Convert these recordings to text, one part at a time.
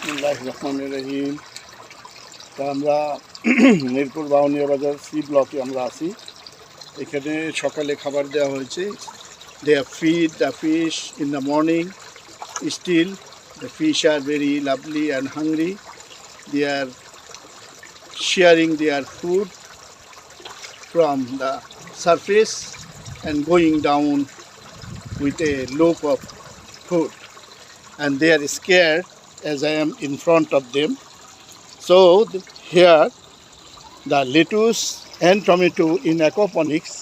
বিসমিল্লাহির রহমানির রহিম। তা আমরা মিরপুর বাউনিয়া বাজার সি ব্লকে আমরা আছি। এখানে সকালে খাবার দেওয়া হয়েছে। They have feed the fish in the morning. Still the fish are very lovely and hungry. They are sharing their food from the surface and going down with a loop of food, and they are scared as I am in front of them. So here the lettuce and tomato in aquaponics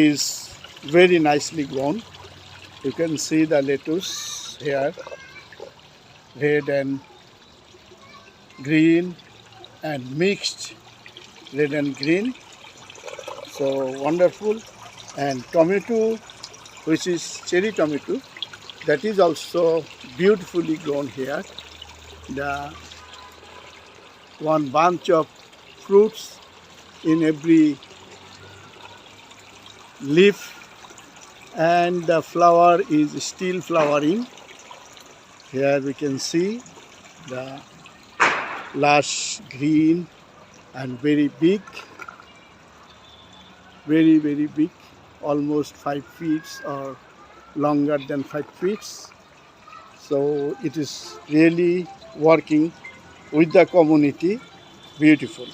is very nicely grown. You can see the lettuce here, red and green and mixed red and green, so wonderful. And tomato, which is cherry tomato, that is also beautifully grown here. The one bunch of fruits in every leaf, and the flower is still flowering. Here we can see the lush green and very big, very big, almost 5 feet or longer than 5 feet. So it is really working with the community beautiful.